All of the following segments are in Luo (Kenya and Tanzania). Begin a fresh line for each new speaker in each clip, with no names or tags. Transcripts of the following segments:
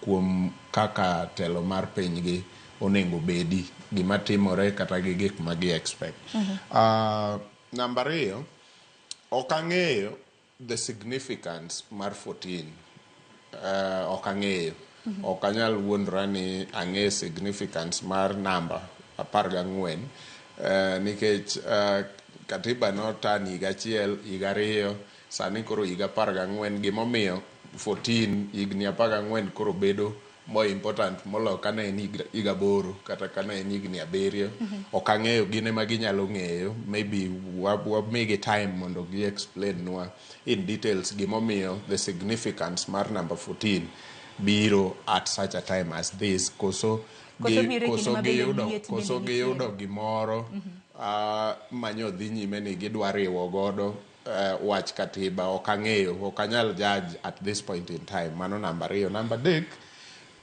kuom kaka telo mar pinygi onengo bedi gima timore kata gi gik ma gi expect. Number 2, ok ang'eyo the significance mar 14. Ok ang'eyo. Ok anyal wuondra ni ang'e significance mar namba 14 nikech katiba notan higa 1, higa 2, sani koro higa 14 gimomiyo 14 higni 14 koro bedo more important molo kana en higa 8 kata kana en higni 7. Ok ang'eyo gine ma ginyalo ng'eyo, maybe wamigi time mondo gi explain nwa in details gimomiyo the significance mar number 14 biro at such a time as this. Koso giyudo gimoro manyo dhi nyime ni gidwa riwo godo wach katiba. Ok ang'eyo, ok anyal judge at this point in time. Mano number 2. Number 3,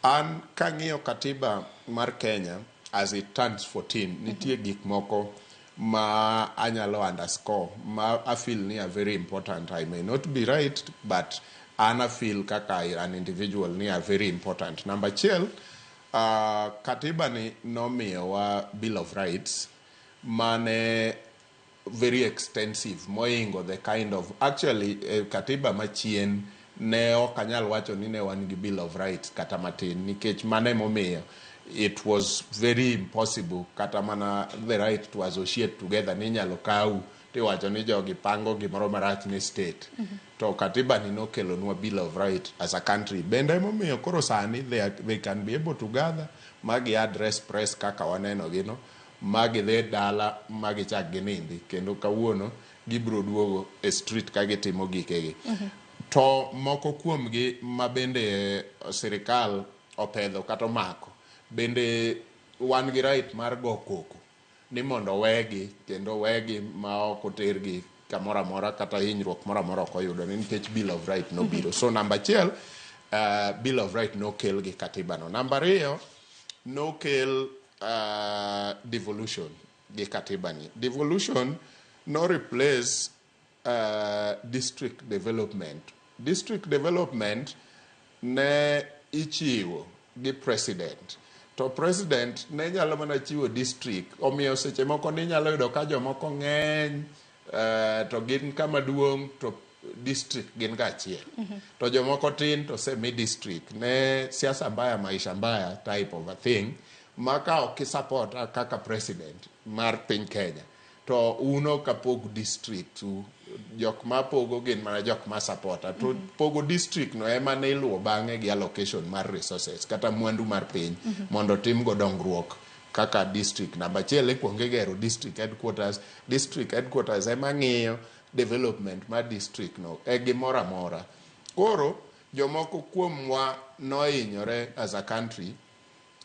an kang'iyo katiba mar Kenya as it turns 14, nitie gik moko ma anyalo underscore ma I feel ni are very important. I may not be right, but I feel kaka an individual ni are very important. Number 1, katiba ni nomiyowa Bill of Rights mane very extensive moingo the kind of actually katiba machien ne ok anyal wacho ni ne wan gi Bill of Rights kata matin nikech mane momiyo it was very impossible kata mana the right to associate together ni nyalo kaw tiwacho ni jogi pango gimoro marach ni state. To katiba ni nokelo nwa Bill of Rights as a country. Bende momiyo koro sani they can be able to gather magi address press kaka waneno gino, magi dhe dala, magi chak ginindi kendo kawuono gibro duogo e street ka gitimo gikegi. To moko kuomgi ma bende sirikal opedho kata omako, bende wan gi right mar go koko ni mondo wegi kendo wegi ma ok otergi kamoro amora kata hinyruok moro amora ok oyudo nikech Bill of Rights nobiro. So number 1, Bill of Rights nokel gi katiba no. Number 2, nokel devolution gi katiba ni. Devolution no replace district development. District development ne ichiwo gi president. To president ne nyalo mana chiwo district, omiyo seche moko ni nyalo yudo ka jomoko ng'eny to gin kama duong' to district gin ga achiel. To jomoko tin to semi district ne siasa mbaya, maisha mbaya type of a thing maka ok support kaka president mar piny Kenya. To uno kapog district jok ma pogo gin mana jok ma supporta. To pogo district no ema ne iluwo bang'e gi allocation mar resources kata mwandu mar piny mondo tim go dongruok kaka district. Number 1 ikuongo gero district headquarters. District headquarters ema ng'iyo development mar district no e gimoro amora. Koro jomoko kuomwa nohinyore as a country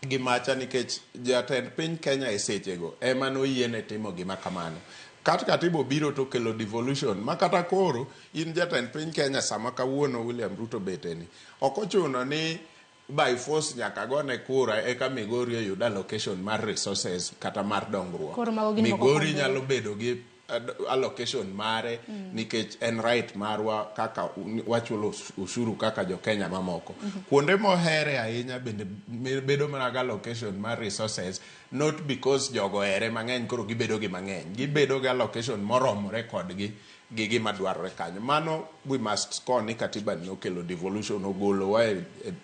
gimacha nikech jatend piny Kenya e sechego ema noyiene timo gima kamano. Katiba biro to kelo devolution makata koro in jatend piny Kenya sama kawuono William Ruto beteni ok ochuno ni by force nyaka gone kura eka Migori oyud allocation mar resources kata mar dongruok. Migori nyalo bedo gi allocation mare nikech en right marwa kaka wachulo ushuru kaka jo Kenya mamoko. Kuonde mohere ahinya bende bedo mana allocation mar resources, not because jogo ere mang'eny koro gibedo gi mang'eny, gibedo gi allocation moromore kodgi gi gima dwarore kanyo. Mano we must score ni katiba ni okelo devolution, ogolo wa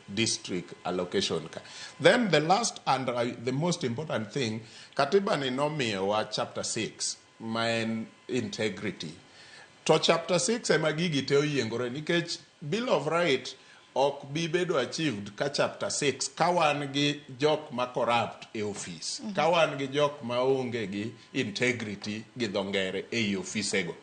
district allocation ka. Then the last and the most important thing, katiba ni nomiyo wa chapter 6 main integrity. To chapter 6 ema gigi te oyiengore nikech Bill of Rights ok bi bedo achieved ka chapter 6 ka wan gi jok ma corrupt e office, ka wan gi jok ma onge gi integrity gi dhongere e ofisego.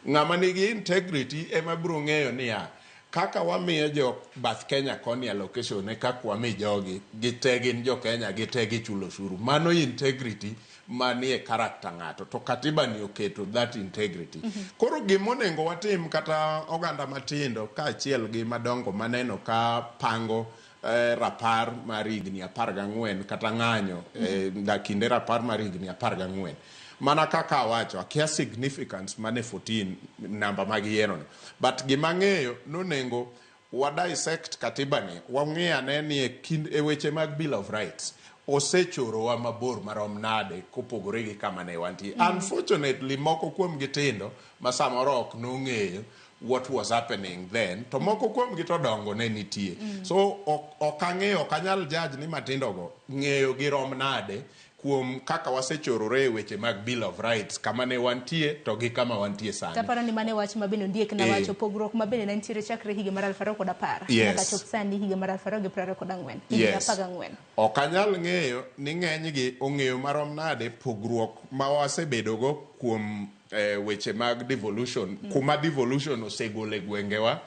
Ng'ama nigi integrity ema biro ng'eyo niya kaka wamiyo jo Bath Kenya koni allocation e kaka wami jogi gite gin jo Kenya gite gichulo ushuru. Mano integrity manie character ng'ato, to katiba ni oketo that integrity. Koro gimonengo watim kata oganda matindo ka achiel gi madongo maneno ka pango rapar mar higni 14 kata ng'anyo kinde rapar mar higni 14. Mana kaka awacho akia significance mane 14 namba mag yiero ni, but gima ng'eyo nonengo wa dissect katiba ni wang'e ane ni e weche mag Bill of Rights osechorowa mabor marom nade kopogore gi kama ne wantie. Unfortunately moko kuom gitindo ma samoro ok nong'eyo what was happening then, to moko kuom gi to dongo ne nitie. So ok ang'eyo, ok anyal judge ni matindogo ng'eyo gi rom nade kuom kaka wasechorore e weche mag Bill of Rights kama ne wantie to gi kama wantie sani.
Taparo ni mane wach mabende ondiek na wacho pogruok mabende ne nitiere chakre higa mar 2010 nyaka chop sani higa mar 2024 higa 14.
Ok anyal ng'eyo ni ng'eny gi ong'eyo marom nade pogruok ma wasebedogo kuom weche mag devolution, kuma devolution osegole gwengewa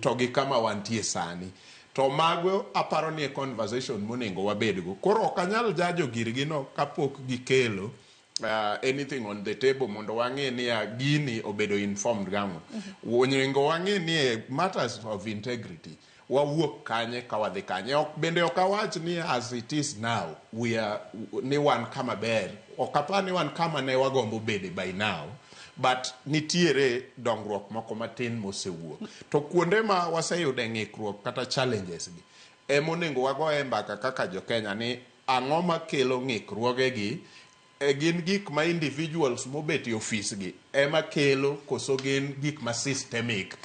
to gi kama wantie sani. To mago aparo ni conversation monego wabedgo. Koro ok anyal jajo girgi no kapok gikelo anything on the table mondo wang'e ni gini obedo informed gamo. Onego wang'e ni matters of integrity wawuok kanye ka wadhi kanye. Bende ok awach ni as it is now we are ni wan kama ber. Ok apar ni wan kama ne wagombo bede by now. But nitiere dongruok moko matin mosewuok. To kuonde ma waseyude ng'ikruok kata challenges gi emonego wagoe mbaka kaka jo Kenya ni ang'o makelo ng'ikruogegi gin gik ma individuals mobet e office gi ema kelo koso gin gik ma systemic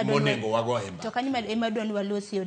monego wagoe mbaka.
To kanyo ema dwani walosi